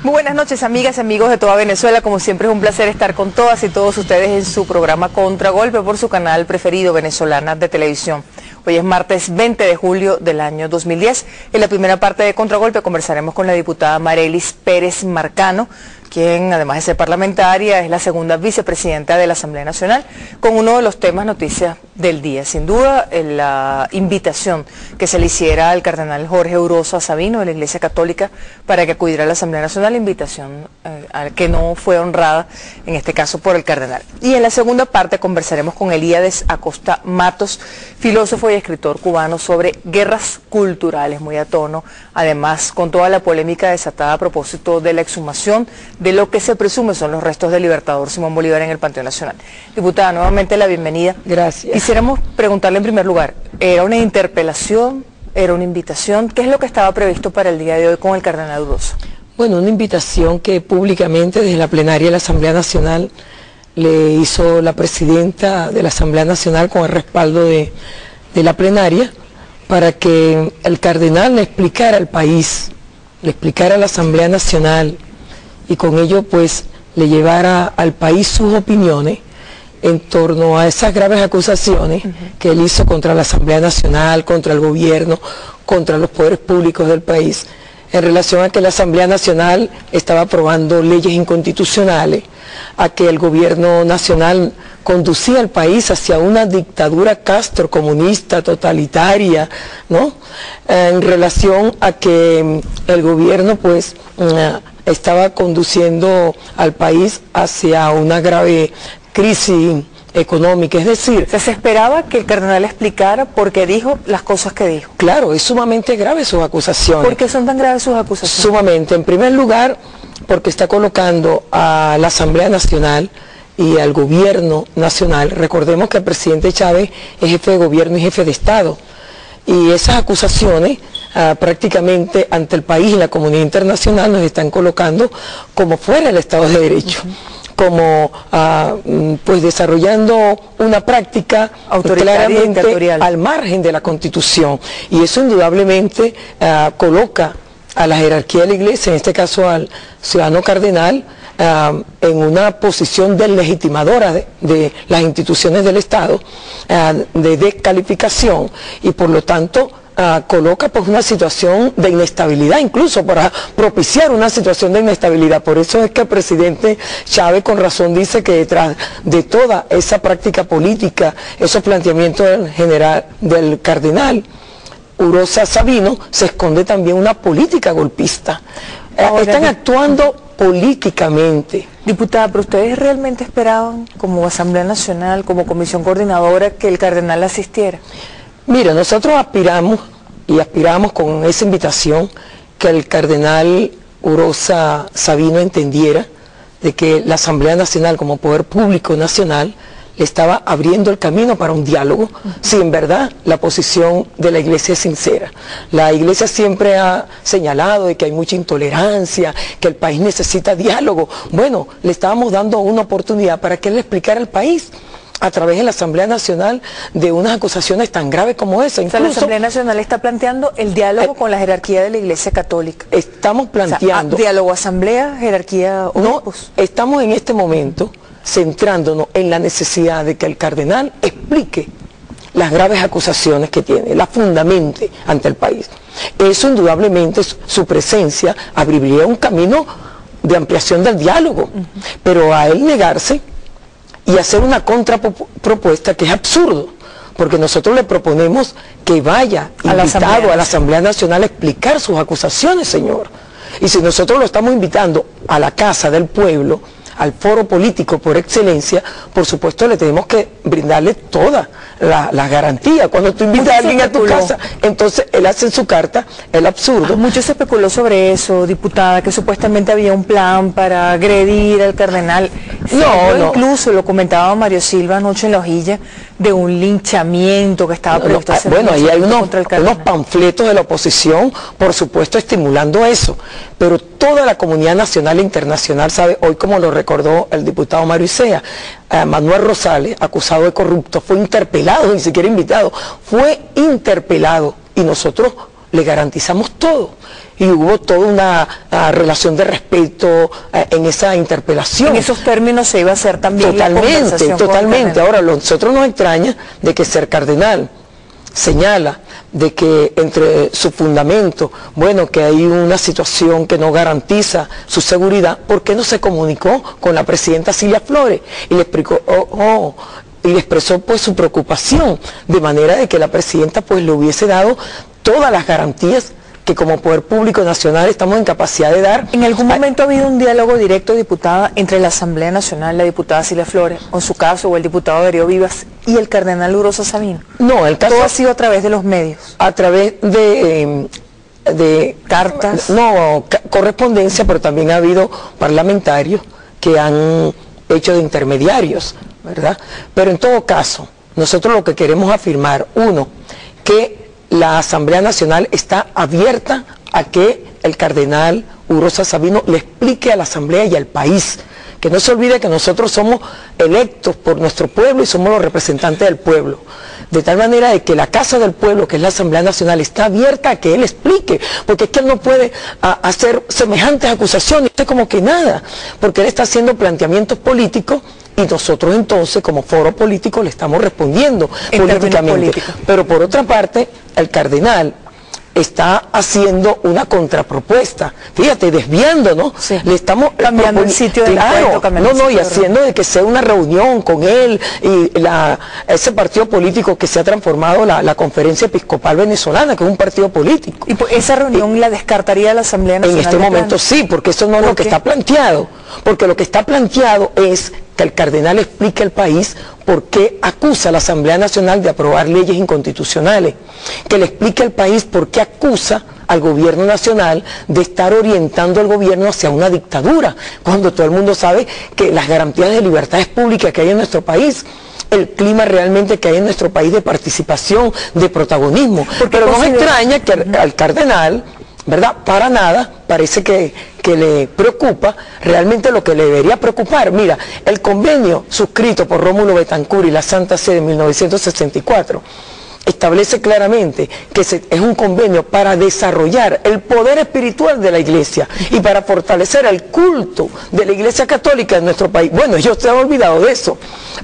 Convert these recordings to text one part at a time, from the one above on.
Muy buenas noches, amigas y amigos de toda Venezuela. Como siempre es un placer estar con todas y todos ustedes en su programa Contragolpe por su canal preferido, Venezolana de Televisión. Hoy es martes 20 de julio del año 2010. En la primera parte de Contragolpe conversaremos con la diputada Marelis Pérez Marcano, quien además de ser parlamentaria es la segunda vicepresidenta de la Asamblea Nacional, con uno de los temas noticias del día. Sin duda, la invitación que se le hiciera al cardenal Jorge Urosa Sabino de la Iglesia Católica para que acudiera a la Asamblea Nacional, invitación que no fue honrada, en este caso por el cardenal. Y en la segunda parte conversaremos con Elíades Acosta Matos, filósofo y escritor cubano, sobre guerras culturales, muy a tono, además con toda la polémica desatada a propósito de la exhumación de lo que se presume son los restos del libertador Simón Bolívar en el Panteón Nacional. Diputada, nuevamente la bienvenida. Gracias. Quisiéramos preguntarle en primer lugar, ¿era una interpelación? ¿Era una invitación? ¿Qué es lo que estaba previsto para el día de hoy con el cardenal Urosa? Bueno, una invitación que públicamente desde la plenaria de la Asamblea Nacional le hizo la presidenta de la Asamblea Nacional con el respaldo de la plenaria, para que el cardenal le explicara al país, le explicara a la Asamblea Nacional, y con ello pues le llevara al país sus opiniones en torno a esas graves acusaciones que él hizo contra la Asamblea Nacional, contra el gobierno, contra los poderes públicos del país, en relación a que la Asamblea Nacional estaba aprobando leyes inconstitucionales, a que el gobierno nacional conducía al país hacia una dictadura castrocomunista, totalitaria, ¿no? En relación a que el gobierno pues estaba conduciendo al país hacia una grave crisis económica, es decir... ¿Se esperaba que el cardenal explicara por qué dijo las cosas que dijo? Claro, es sumamente grave sus acusaciones. ¿Por qué son tan graves sus acusaciones? Sumamente. En primer lugar, porque está colocando a la Asamblea Nacional y al gobierno nacional. Recordemos que el presidente Chávez es jefe de gobierno y jefe de Estado. Y esas acusaciones prácticamente ante el país y la comunidad internacional nos están colocando como fuera del Estado de Derecho. Como pues desarrollando una práctica claramente al margen de la Constitución, y eso indudablemente coloca a la jerarquía de la Iglesia, en este caso al ciudadano cardenal, en una posición deslegitimadora de las instituciones del Estado, de descalificación, y por lo tanto coloca pues una situación de inestabilidad, incluso para propiciar una situación de inestabilidad. Por eso es que el presidente Chávez con razón dice que detrás de toda esa práctica política, esos planteamientos del cardenal Urosa Sabino, se esconde también una política golpista. Están actuando políticamente. Diputada, ¿pero ustedes realmente esperaban, como Asamblea Nacional, como Comisión Coordinadora, que el cardenal asistiera? Mira, nosotros aspiramos con esa invitación que el cardenal Urosa Sabino entendiera de que la Asamblea Nacional como poder público nacional le estaba abriendo el camino para un diálogo, si en verdad la posición de la Iglesia es sincera. La Iglesia siempre ha señalado de que hay mucha intolerancia, que el país necesita diálogo. Bueno, le estábamos dando una oportunidad para que él le explicara al país a través de la Asamblea Nacional de unas acusaciones tan graves como esa. Incluso, la Asamblea Nacional está planteando el diálogo con la jerarquía de la Iglesia Católica. Estamos planteando... diálogo, asamblea, jerarquía, obispos. No, estamos en este momento centrándonos en la necesidad de que el cardenal explique las graves acusaciones que tiene, las fundamente ante el país. Eso indudablemente, su presencia abriría un camino de ampliación del diálogo, pero a él negarse y hacer una contrapropuesta que es absurdo, porque nosotros le proponemos que vaya invitado a la Asamblea Nacional a explicar sus acusaciones, señor. Y si nosotros lo estamos invitando a la Casa del Pueblo, al foro político por excelencia, por supuesto le tenemos que brindarle toda la garantía. Cuando tú invitas a alguien a tu casa, entonces él hace en su carta el absurdo. Mucho se especuló sobre eso, diputada, que supuestamente había un plan para agredir al cardenal. No. Incluso lo comentaba Mario Silva anoche en La Hojilla, de un linchamiento que estaba previsto hacer. Bueno, ahí hay unos panfletos de la oposición, por supuesto, estimulando eso, pero toda la comunidad nacional e internacional sabe, hoy como lo recordó el diputado Mario Isea, Manuel Rosales, acusado de corrupto, fue interpelado, ni siquiera invitado, fue interpelado, y nosotros le garantizamos todo. Y hubo toda una relación de respeto en esa interpelación. En esos términos se iba a hacer también Totalmente. Ahora, nosotros nos extraña de que ser cardenal señala de que entre su fundamento, bueno, que hay una situación que no garantiza su seguridad. ¿Por qué no se comunicó con la presidenta Cilia Flores y le explicó, y le expresó pues su preocupación, de manera de que la presidenta pues le hubiese dado todas las garantías que como Poder Público Nacional estamos en capacidad de dar? ¿En algún momento ha habido un diálogo directo, diputada, entre la Asamblea Nacional, la diputada Cilia Flores, o en su caso, o el diputado Darío Vivas, y el cardenal Urosa Sabino? No, el caso... ¿Todo ha sido a través de los medios? A través de cartas. No, correspondencia, pero también ha habido parlamentarios que han hecho de intermediarios, ¿verdad? Pero en todo caso, nosotros lo que queremos afirmar, uno, que la Asamblea Nacional está abierta a que el cardenal Urosa Sabino le explique a la Asamblea y al país, que no se olvide que nosotros somos electos por nuestro pueblo y somos los representantes del pueblo, de tal manera de que la Casa del Pueblo, que es la Asamblea Nacional, está abierta a que él explique, porque es que él no puede hacer semejantes acusaciones, es como que nada, porque él está haciendo planteamientos políticos y nosotros entonces como foro político le estamos respondiendo políticamente. Pero por otra parte, el cardenal está haciendo una contrapropuesta, fíjate, desviando, ¿no? Sí. Le estamos cambiando el sitio del encuentro, y haciendo de que sea una reunión con él y ese partido político que se ha transformado la Conferencia Episcopal Venezolana, que es un partido político. ¿Y pues esa reunión la descartaría la Asamblea Nacional? En este momento sí, porque eso no es lo que está planteado, porque lo que está planteado es que el cardenal explique al país por qué acusa a la Asamblea Nacional de aprobar leyes inconstitucionales, que le explique al país por qué acusa al gobierno nacional de estar orientando al gobierno hacia una dictadura, cuando todo el mundo sabe que las garantías de libertades públicas que hay en nuestro país, el clima realmente que hay en nuestro país de participación, de protagonismo. Pero no me extraña que al cardenal, ¿verdad?, para nada, parece que le preocupa realmente lo que le debería preocupar. Mira, el convenio suscrito por Rómulo Betancourt y la Santa Sede en 1964 establece claramente que es un convenio para desarrollar el poder espiritual de la Iglesia y para fortalecer el culto de la Iglesia Católica en nuestro país. Bueno, ellos se han olvidado de eso,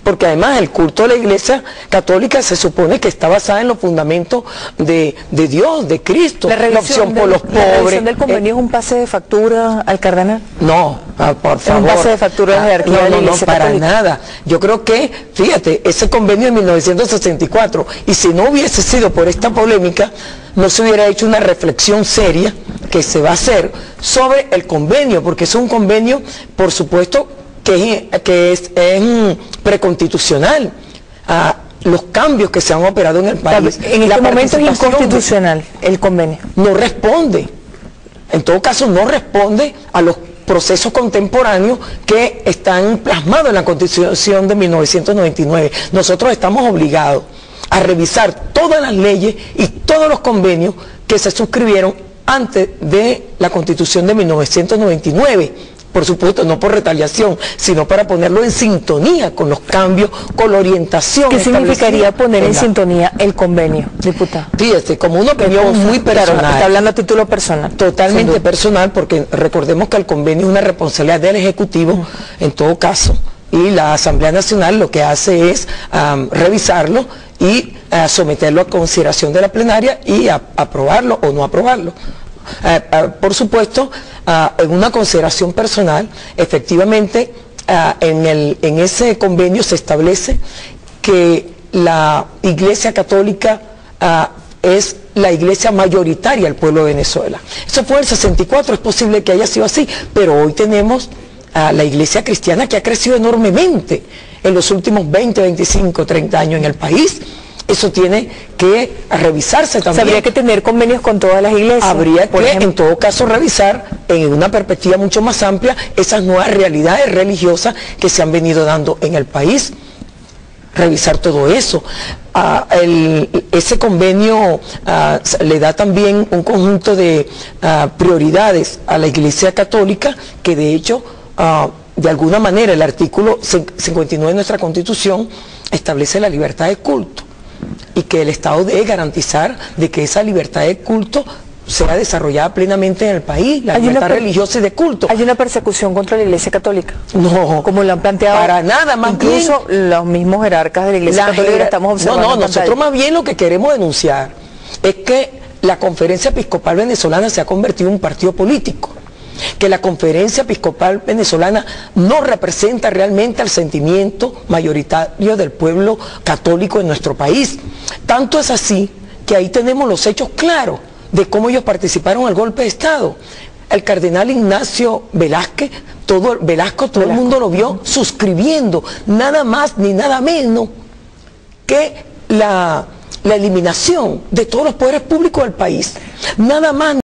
porque además el culto de la Iglesia Católica se supone que está basada en los fundamentos de Dios, de Cristo, la opción por los pobres. ¿La revisión del convenio es un pase de factura al cardenal? No, por favor. ¿Un pase de factura de la jerarquía de la Iglesia para Católica? nada. Yo creo que, fíjate, ese convenio de 1964, y si no hubiese sido por esta polémica, no se hubiera hecho una reflexión seria que se va a hacer sobre el convenio, porque es un convenio, por supuesto, que es preconstitucional. Los cambios que se han operado en el país. En este momento es inconstitucional el convenio. No responde, en todo caso no responde a los procesos contemporáneos que están plasmados en la Constitución de 1999. Nosotros estamos obligados a revisar todas las leyes y todos los convenios que se suscribieron antes de la Constitución de 1999. Por supuesto, no por retaliación, sino para ponerlo en sintonía con los cambios, con la orientación. ¿Qué significaría poner en sintonía el convenio, diputada? Fíjate, como una opinión muy personal. Claro, está hablando a título personal. Totalmente personal, porque recordemos que el convenio es una responsabilidad del Ejecutivo, en todo caso, y la Asamblea Nacional lo que hace es revisarlo y someterlo a consideración de la plenaria y aprobarlo o no aprobarlo. Por supuesto, en una consideración personal, efectivamente, en ese convenio se establece que la Iglesia Católica es la iglesia mayoritaria del pueblo de Venezuela. Eso fue en el 64, es posible que haya sido así, pero hoy tenemos la iglesia cristiana que ha crecido enormemente en los últimos 20, 25, 30 años en el país. Eso tiene que revisarse también. Habría que tener convenios con todas las iglesias. Habría que, en todo caso, revisar en una perspectiva mucho más amplia esas nuevas realidades religiosas que se han venido dando en el país. revisar todo eso. Ese convenio le da también un conjunto de prioridades a la Iglesia Católica, que de hecho, de alguna manera, el artículo 59 de nuestra Constitución establece la libertad de culto, y que el Estado debe garantizar de que esa libertad de culto sea desarrollada plenamente en el país, la libertad religiosa y de culto. ¿Hay una persecución contra la Iglesia Católica? No, como lo han planteado. Para nada, más incluso bien, los mismos jerarcas de la Iglesia Católica estamos observando. No, nosotros más bien lo que queremos denunciar es que la Conferencia Episcopal Venezolana se ha convertido en un partido político, que la Conferencia Episcopal Venezolana no representa realmente al sentimiento mayoritario del pueblo católico en nuestro país. Tanto es así que ahí tenemos los hechos claros de cómo ellos participaron en el golpe de Estado. El cardenal Ignacio Velázquez, todo el mundo lo vio suscribiendo nada más ni nada menos que la eliminación de todos los poderes públicos del país. Nada más